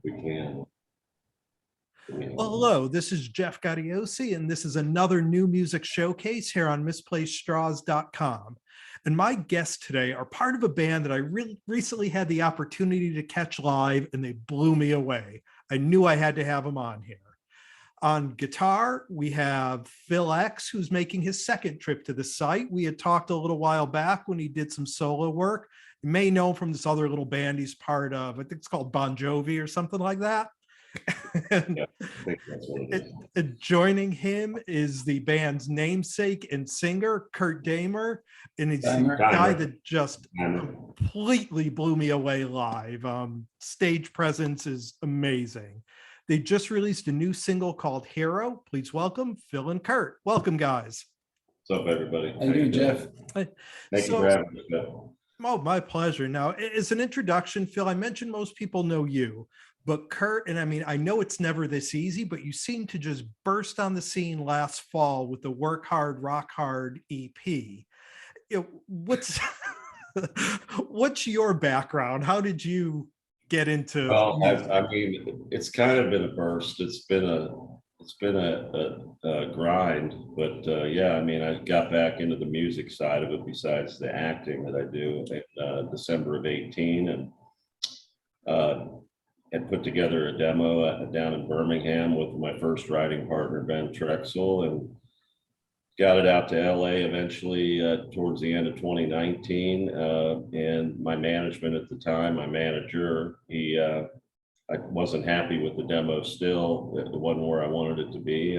we can. Well, hello, this is Jeff Gaudiosi, and this is another new music showcase here on misplacedstraws.com. And my guests today are part of a band that I recently had the opportunity to catch live, and they blew me away. I knew I had to have them on here. On guitar, we have Phil X, who's making his second trip to the site. We had talked a little while back when he did some solo work. You may know him from this other little band he's part of. I think it's called Bon Jovi or something like that. Yeah, I think that's what it is. Joining him is the band's namesake and singer, Kurt Deimer, and he's the guy that just completely blew me away live. Stage presence is amazing. They just released a new single called Hero. Please welcome Phil and Kurt. Welcome, guys. What's up, everybody? How you doing, Jeff? Thank you for having me, Phil. Oh, my pleasure. Now, as an introduction, Phil, I mentioned most people know you, but Kurt, and I mean, I know it's never this easy, but you seem to just burst on the scene last fall with the Work Hard, Rock Hard EP. What's your background? How did you get into? Well, I mean, it's kind of been a burst. It's been a grind, but yeah, I mean, I got back into the music side of it besides the acting that I do in December of 18, and had put together a demo down in Birmingham with my first writing partner, Ben Trexel, and got it out to LA eventually towards the end of 2019. And my management at the time, my manager, I wasn't happy with the demo still. It wasn't where I wanted it to be.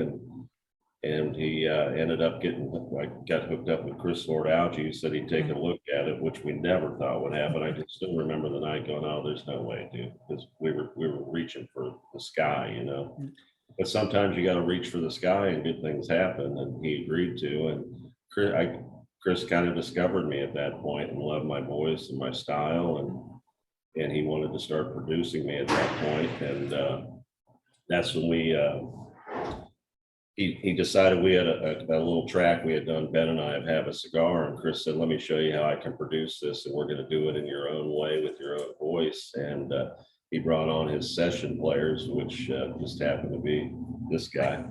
And he ended up I got hooked up with Chris Lord-Alge, who said he'd take a look at it, which we never thought would happen. I just still remember the night going, oh, there's no way, dude, because we were reaching for the sky, you know. But sometimes you got to reach for the sky and good things happen. And he agreed to. And Chris kind of discovered me at that point and loved my voice and my style. And he wanted to start producing me at that point. And that's when he decided we had a little track we had done, Ben and I, of Have a Cigar. And Chris said, let me show you how I can produce this. And we're going to do it in your own way with your own voice. And he brought on his session players, which just happened to be this guy,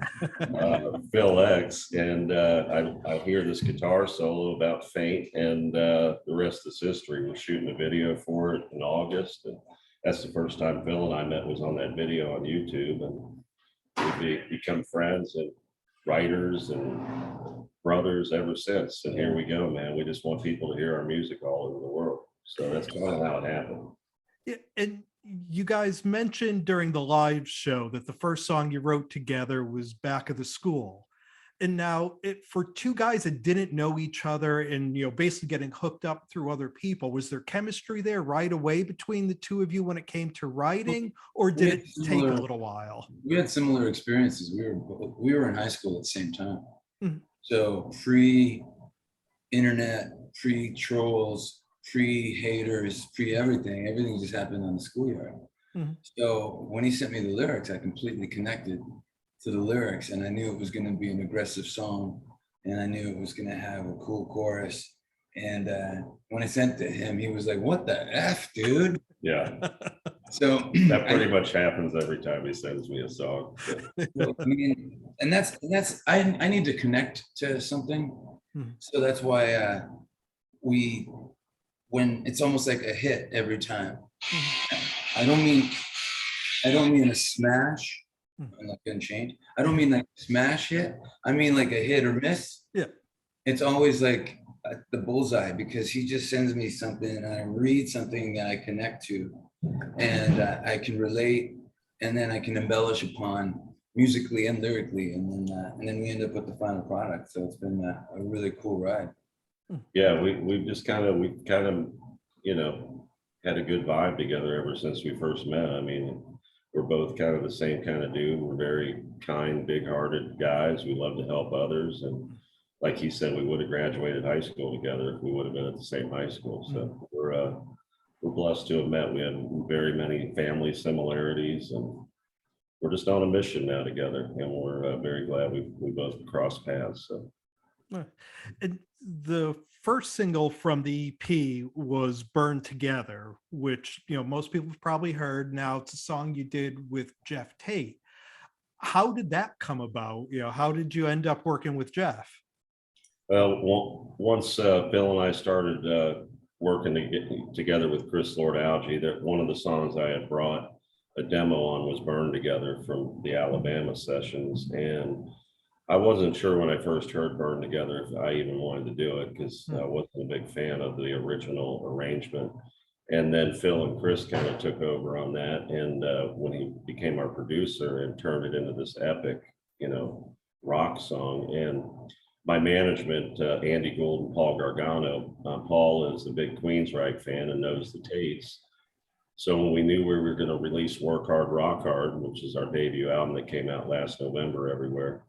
Phil X. And I hear this guitar solo about Faint, and the rest is history. We're shooting a video for it in August. And that's the first time Phil and I met, was on that video on YouTube. And we've become friends and writers and brothers ever since. And here we go, man. We just want people to hear our music all over the world. So that's kind of how it happened. Yeah, and you guys mentioned during the live show that the first song you wrote together was Back of the School. And now for two guys that didn't know each other and, you know, basically getting hooked up through other people, was there chemistry there right away between the two of you when it came to writing, or did it take a little while? We had similar experiences. We were in high school at the same time. Mm-hmm. So pre-internet, pre-trolls, pre-haters, everything just happened on the schoolyard. Mm-hmm. So when he sent me the lyrics, I completely connected to the lyrics, and I knew it was going to be an aggressive song, and I knew it was going to have a cool chorus. And when I sent it to him, he was like, what the F, dude? Yeah. So that pretty much happens every time he sends me a song. Well, I mean, and that's I need to connect to something. So that's why when it's almost like a hit every time. I don't mean a smash. I'm not gonna change. I don't mean like smash hit. I mean like a hit or miss. Yeah. It's always like the bullseye, because he just sends me something and I read something that I connect to, and I can relate, and then I can embellish upon musically and lyrically, and then we end up with the final product. So it's been a really cool ride. Yeah, we kind of, you know, had a good vibe together ever since we first met. I mean, we're both kind of the same kind of dude. We're very kind, big-hearted guys. We love to help others. And like he said, we would have graduated high school together if we would have been at the same high school. So we're blessed to have met. We have very many family similarities, and we're just on a mission now together. And we're very glad we both crossed paths. So. And the first single from the EP was Burn Together, which, most people have probably heard. Now it's a song you did with Jeff Tate. How did that come about? How did you end up working with Jeff? Well, once Bill and I started working together with Chris Lord-Alge, that one of the songs I had brought a demo on was Burn Together from the Alabama sessions. And I wasn't sure when I first heard Burn Together if I even wanted to do it, because I wasn't a big fan of the original arrangement. And then Phil and Chris kind of took over on that. And when he became our producer and turned it into this epic, rock song. And my management, Andy Gould and Paul Gargano, Paul is a big Queensryche fan and knows the Tates. So when we knew we were going to release Work Hard, Rock Hard, which is our debut album that came out last November everywhere,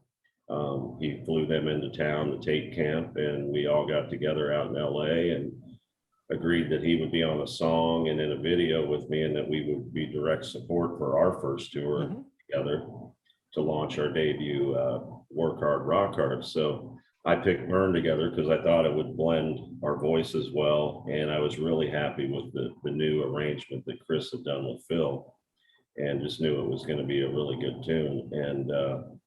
he flew them into town, the Tate camp, and we all got together out in LA and agreed that he would be on a song and in a video with me, and that we would be direct support for our first tour together to launch our debut Work Hard, Rock Hard. So I picked Burn Together because I thought it would blend our voices well, and I was really happy with the new arrangement that Chris had done with Phil, and just knew it was going to be a really good tune. And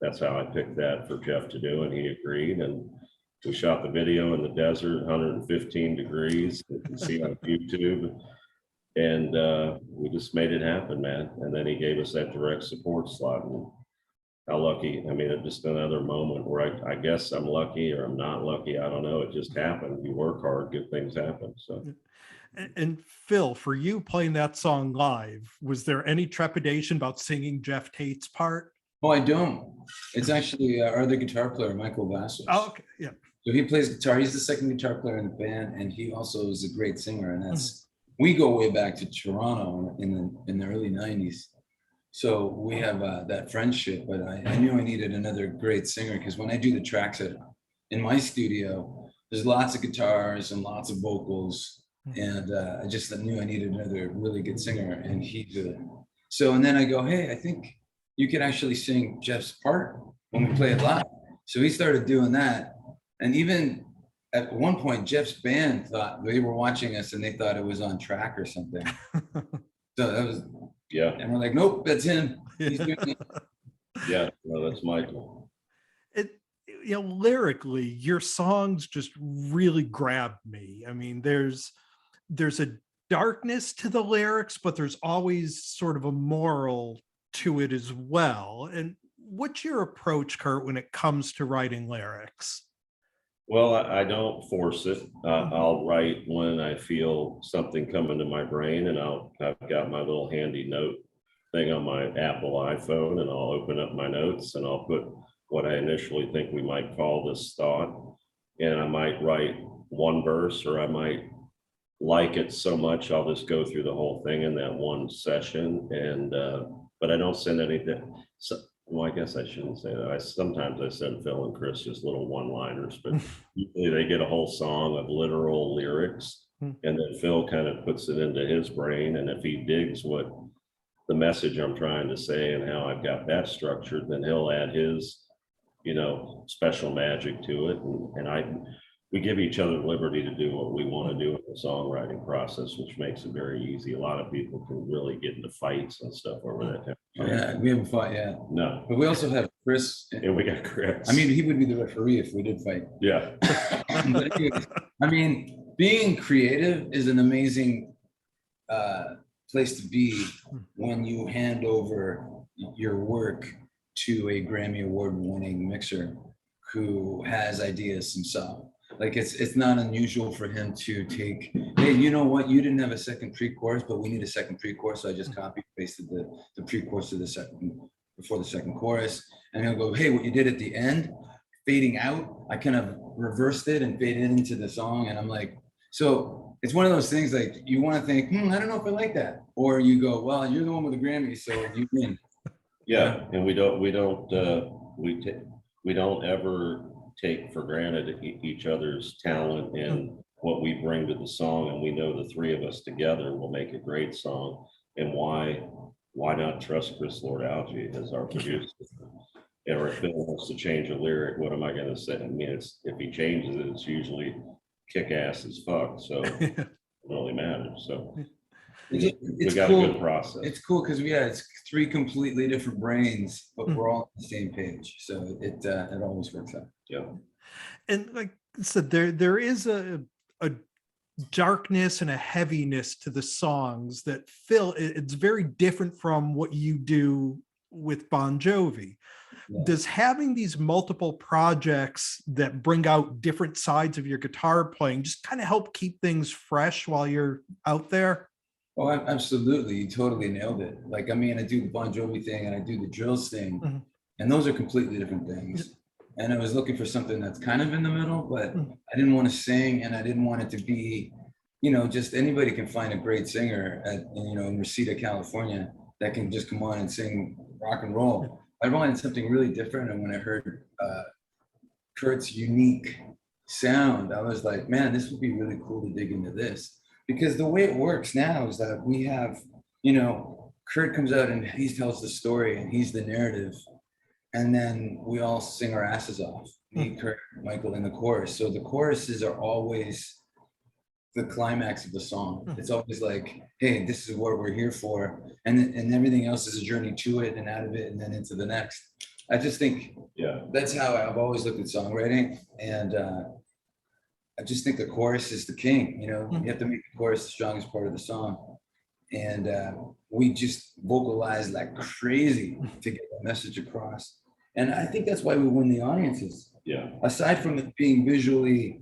that's how I picked that for Jeff to do, and he agreed. And we shot the video in the desert, 115 degrees, you can see on YouTube. And we just made it happen, man. And then he gave us that direct support slot. And how lucky. I mean, it's just another moment where I guess I'm lucky or I'm not lucky. I don't know. It just happened. You work hard, good things happen. So. And Phil, for you playing that song live, was there any trepidation about singing Jeff Tate's part? Oh, I don't. It's actually our other guitar player, Michael Vassos. Oh, okay. Yeah. So he plays guitar. He's the second guitar player in the band, and he also is a great singer. And that's we go way back to Toronto in the early '90s. So we have that friendship. But I knew I needed another great singer, because when I do the tracks in my studio, there's lots of guitars and lots of vocals. And I just knew I needed another really good singer, and he did it. So, and then I go, hey, I think you could actually sing Jeff's part when we play it live. So he started doing that. And even at one point, Jeff's band thought they were watching us and they thought it was on track or something. So that was, yeah. And we're like, nope, that's him. He's doing it. Yeah, no, that's Michael. Lyrically, your songs just really grabbed me. I mean, there's a darkness to the lyrics, but there's always sort of a moral to it as well. And what's your approach, Kurt, when it comes to writing lyrics? Well, I don't force it. I'll write when I feel something coming to my brain, and I've got my little handy note thing on my Apple iPhone, and I'll open up my notes and I'll put what I initially think we might call this thought. And I might write one verse, or I might like it so much I'll just go through the whole thing in that one session. And but I don't send anything. So, well, I guess I shouldn't say that. Sometimes I send Phil and Chris just little one-liners, but usually they get a whole song of literal lyrics, and then Phil kind of puts it into his brain. And if he digs what the message I'm trying to say and how I've got that structured, then he'll add his, special magic to it. And we give each other liberty to do what we want to do in the songwriting process, which makes it very easy. A lot of people can really get into fights and stuff over that. Yeah, we haven't fought yet. No. But we also have Chris. And we got Chris. I mean, he would be the referee if we did fight. Yeah. But anyways, I mean, being creative is an amazing place to be when you hand over your work to a Grammy Award-winning mixer who has ideas himself. Like it's not unusual for him to take, hey, you know what? You didn't have a second pre-chorus, but we need a second pre-chorus. So I just copy pasted the pre-chorus to the second, before the second chorus. And he'll go, hey, what you did at the end, fading out, I kind of reversed it and faded into the song. And I'm like, so it's one of those things, like you want to think, I don't know if I like that. Or you go, well, you're the one with the Grammy, so you win. Yeah, and we don't ever take for granted each other's talent and what we bring to the song. And we know the three of us together will make a great song. And why not trust Chris Lord-Alge as our producer? Or if Phil wants to change a lyric, what am I going to say? I mean, if he changes it, it's usually kick ass as fuck. So it really matters. So It's we got cool. a good process. It's cool because it's three completely different brains, but we're all on the same page. So it always works out. Yeah. And like I said, there is a darkness and a heaviness to the songs that it's very different from what you do with Bon Jovi. Yeah. Does having these multiple projects that bring out different sides of your guitar playing just kind of help keep things fresh while you're out there? Oh, absolutely. You totally nailed it. Like, I mean, I do the Bon Jovi thing and I do the Drills thing, and those are completely different things. And I was looking for something that's kind of in the middle, but I didn't want to sing, and I didn't want it to be, just anybody can find a great singer in Reseda, California, that can just come on and sing rock and roll. I wanted something really different. And when I heard Kurt's unique sound, I was like, man, this would be really cool to dig into this. Because the way it works now is that we have, Kurt comes out and he tells the story and he's the narrative. And then we all sing our asses off, me, Kurt, Michael, in the chorus. So the choruses are always the climax of the song. It's always like, hey, this is what we're here for. And everything else is a journey to it and out of it and then into the next. I just think that's how I've always looked at songwriting. And I just think the chorus is the king. You have to make the chorus the strongest part of the song. And we just vocalize like crazy to get the message across. And I think that's why we win the audiences. Yeah. Aside from it being visually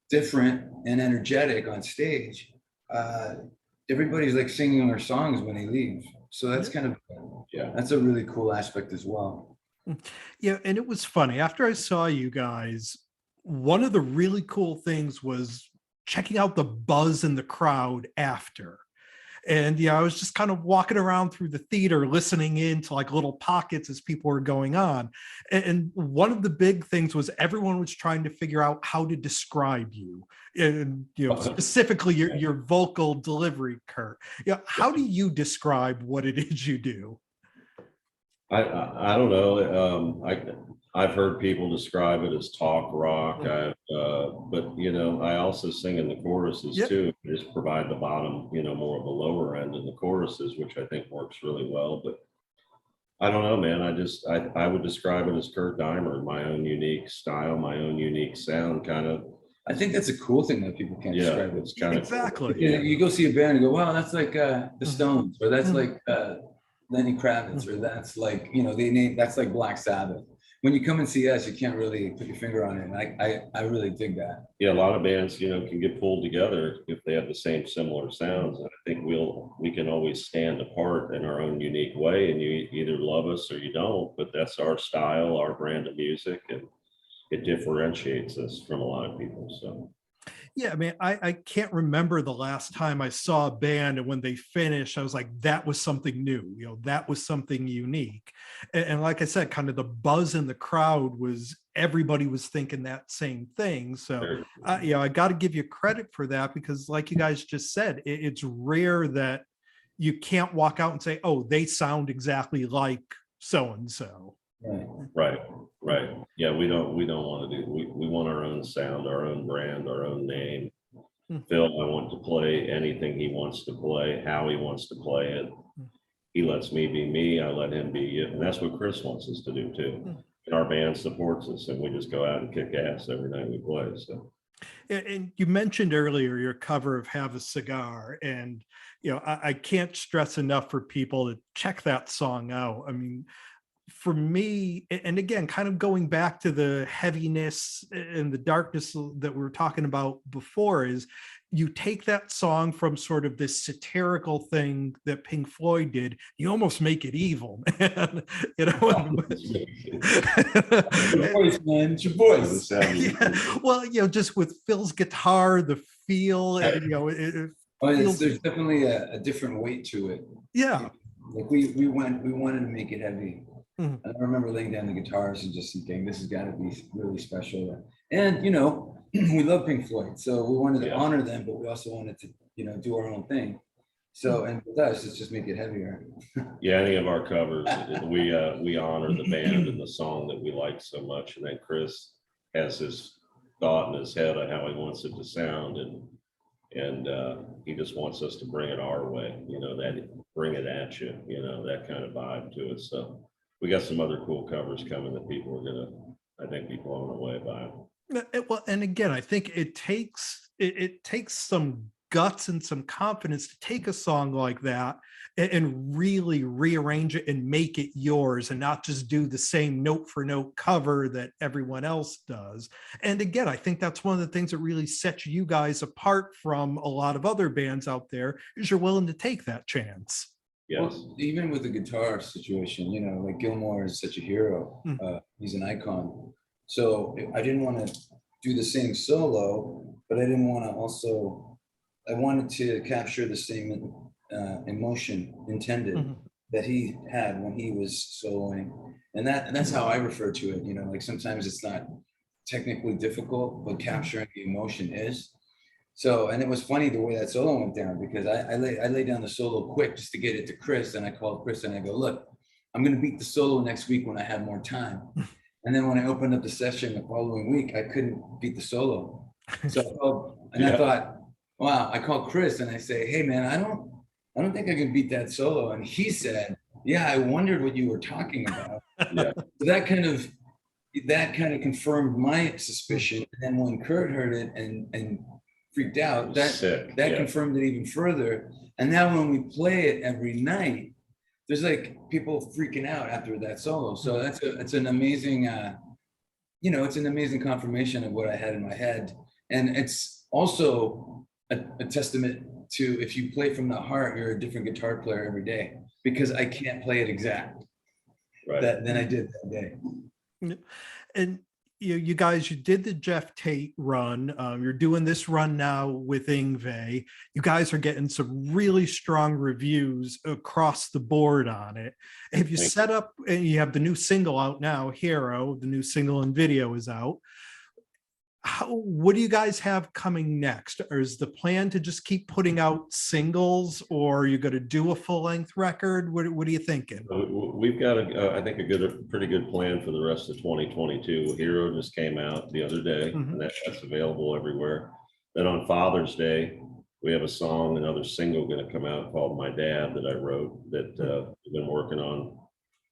different and energetic on stage, everybody's like singing our songs when they leave. So that's kind of, that's a really cool aspect as well. Yeah. And it was funny. After I saw you guys, one of the really cool things was checking out the buzz in the crowd after. And I was just kind of walking around through the theater, listening into like little pockets as people were going on. And one of the big things was everyone was trying to figure out how to describe you, and specifically your vocal delivery, Kurt. How do you describe what it is you do? I don't know. I've heard people describe it as talk rock, but I also sing in the choruses too. I just provide the bottom, more of the lower end in the choruses, which I think works really well. But I don't know, man. I would describe it as Kurt Deimer, my own unique style, my own unique sound, kind of. I think that's a cool thing that people can't describe it. It's kind of cool. You go see a band and go, wow, that's like the Stones, or that's like Lenny Kravitz, or that's like, that's like Black Sabbath. When you come and see us, you can't really put your finger on it. And I really dig that. Yeah, a lot of bands, can get pulled together if they have the same similar sounds. And I think we can always stand apart in our own unique way, and you either love us or you don't, but that's our style, our brand of music, and it differentiates us from a lot of people. So. Yeah, I mean, I can't remember the last time I saw a band and when they finished, I was like, that was something new, that was something unique. And like I said, kind of the buzz in the crowd was everybody was thinking that same thing. So, I got to give you credit for that, because like you guys just said, it's rare that you can't walk out and say, oh, they sound exactly like so-and-so. Right. Yeah, we don't want to do. We want our own sound, our own brand, our own name. Phil, I want to play anything he wants to play, how he wants to play it. He lets me be me. I let him be it, and that's what Chris wants us to do too. And our band supports us, and we just go out and kick ass every night we play. So. And you mentioned earlier your cover of Have a Cigar, and I can't stress enough for people to check that song out. I mean, for me, and again, kind of going back to the heaviness and the darkness that we were talking about before, is you take that song from sort of this satirical thing that Pink Floyd did, you almost make it evil, man. Your voice, man. It's your voice. Well, just with Phil's guitar, the feel, and there's definitely a different weight to it. Yeah. Like we wanted to make it heavy. And I remember laying down the guitars and just thinking, this has got to be really special. And, we love Pink Floyd, so we wanted to honor them, but we also wanted to, do our own thing. So, and with us, it's just make it heavier. Yeah, any of our covers, we honor the band and the song that we like so much. And then Chris has his thought in his head on how he wants it to sound, and he just wants us to bring it our way, you know, that bring it at you, you know, that kind of vibe to it. So we got some other cool covers coming that people are gonna, I think, be blown away by. Well, and again, I think it takes some guts and some confidence to take a song like that and really rearrange it and make it yours, and not just do the same note for note cover that everyone else does. And again, I think that's one of the things that really sets you guys apart from a lot of other bands out there, is you're willing to take that chance. Yes. Well, even with the guitar situation, you know, like Gilmore is such a hero. He's an icon. So I didn't want to do the same solo, but I didn't want to also, I wanted to capture the same emotion intended that he had when he was soloing. And that's how I refer to it. You know, like sometimes it's not technically difficult, but capturing the emotion is. So, and it was funny the way that solo went down, because I laid down the solo quick just to get it to Chris, and I called Chris and I go, look, I'm going to beat the solo next week when I have more time. And then when I opened up the session the following week, I couldn't beat the solo. So I called, and I thought, wow, I called Chris and I say, hey man, I don't think I can beat that solo. And he said, yeah, I wondered what you were talking about. So that kind of confirmed my suspicion. And then when Kurt heard it and freaked out, that confirmed it even further. And now when we play it every night, there's like people freaking out after that solo. So it's an amazing, you know, it's an amazing confirmation of what I had in my head. And it's also a testament to, if you play from the heart, you're a different guitar player every day, because I can't play it exact than I did that day. And you guys, you did the Jeff Tate run. You're doing this run now with Yngwie. You guys are getting some really strong reviews across the board on it. Have you set up, and you have the new single out now, Hero, the new single and video is out. What do you guys have coming next? Or is the plan to just keep putting out singles, or are you going to do a full-length record? What are you thinking? We've got, I think, a pretty good plan for the rest of 2022. Hero just came out the other day, and that's available everywhere. Then on Father's Day, we have a song, another single going to come out called My Dad that I wrote, that we've been working on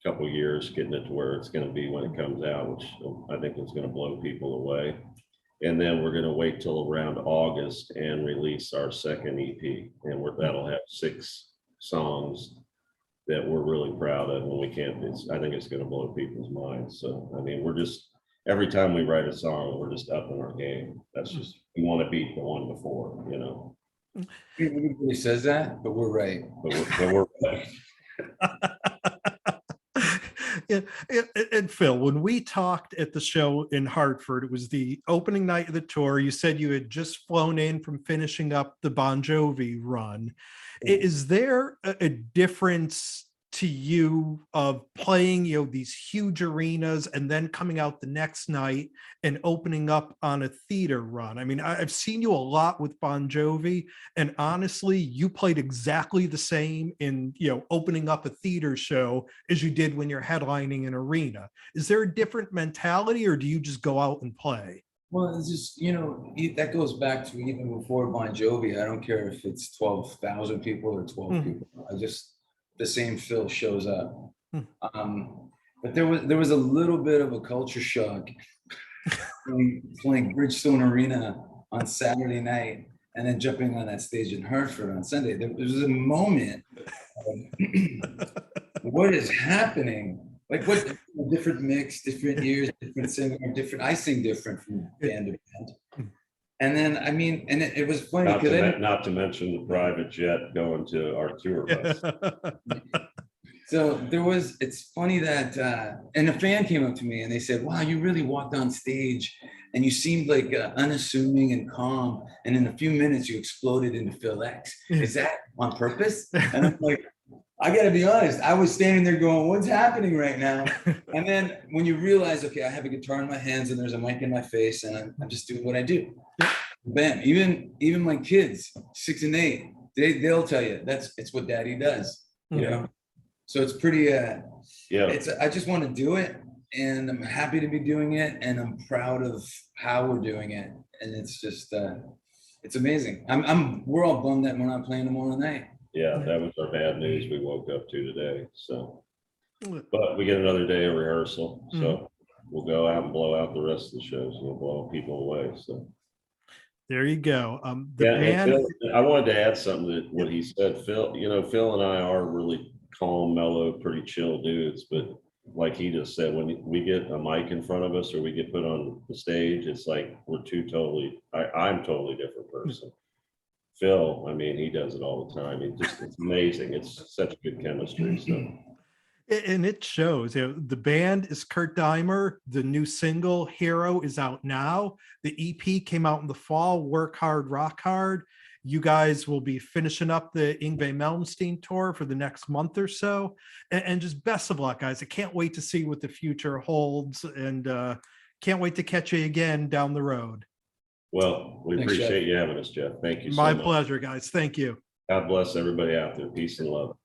a couple of years, getting it to where it's going to be when it comes out, which I think is going to blow people away. And then we're going to wait till around August and release our second EP. And that'll have 6 songs that we're really proud of. And I think it's going to blow people's minds. So, I mean, every time we write a song, we're just up in our game. That's just, we want to beat the one before, you know. Everybody says that, but we're right. But we're right. And Phil, when we talked at the show in Hartford, it was the opening night of the tour. You said you had just flown in from finishing up the Bon Jovi run. Is there a difference to you of playing, you know, these huge arenas and then coming out the next night and opening up on a theater run? I mean, I've seen you a lot with Bon Jovi, and honestly, you played exactly the same in, you know, opening up a theater show as you did when you're headlining an arena. Is there a different mentality, or do you just go out and play? Well, it's just, you know, that goes back to even before Bon Jovi. I don't care if it's 12,000 people or 12 people. The same Phil shows up. But there was a little bit of a culture shock playing Bridgestone Arena on Saturday night and then jumping on that stage in Hartford on Sunday. There was a moment of, what is happening? Like, what, different mix, different years, different singer, different. I sing different from band to band. And then, I mean, and it was funny because not to mention the private jet going to our tour bus. So it's funny that, and a fan came up to me and they said, wow, you really walked on stage and you seemed like unassuming and calm. And in a few minutes, you exploded into Phil X. Is that on purpose? And I'm like, I got to be honest, I was standing there going, what's happening right now? And then when you realize, okay, I have a guitar in my hands and there's a mic in my face and I'm just doing what I do. Bam. Even my kids, 6 and 8, they'll tell you it's what daddy does, you know? So it's pretty, I just want to do it. and I'm happy to be doing it, and I'm proud of how we're doing it, and it's just it's amazing. We're all bummed that we're not playing tomorrow night. Yeah, that was our bad news we woke up to today. So, but we get another day of rehearsal, so we'll go out and blow out the rest of the shows. We'll blow people away. So there you go. The band. Phil, I wanted to add something to what he said. Phil, Phil and I are really calm, mellow, pretty chill dudes, but like he just said, when we get a mic in front of us or we get put on the stage, it's like we're I'm totally different person. Phil, I mean, he does it all the time. It's amazing. It's such good chemistry. So. And it shows. The band is Kurt Deimer. The new single "Hero" is out now. The EP came out in the fall. Work Hard, Rock Hard. You guys will be finishing up the Yngwie Malmsteen tour for the next month or so. And just best of luck, guys. I can't wait to see what the future holds, and can't wait to catch you again down the road. Well, we appreciate you having us, Jeff. Thank you so much. My pleasure, guys. Thank you. God bless everybody out there. Peace and love.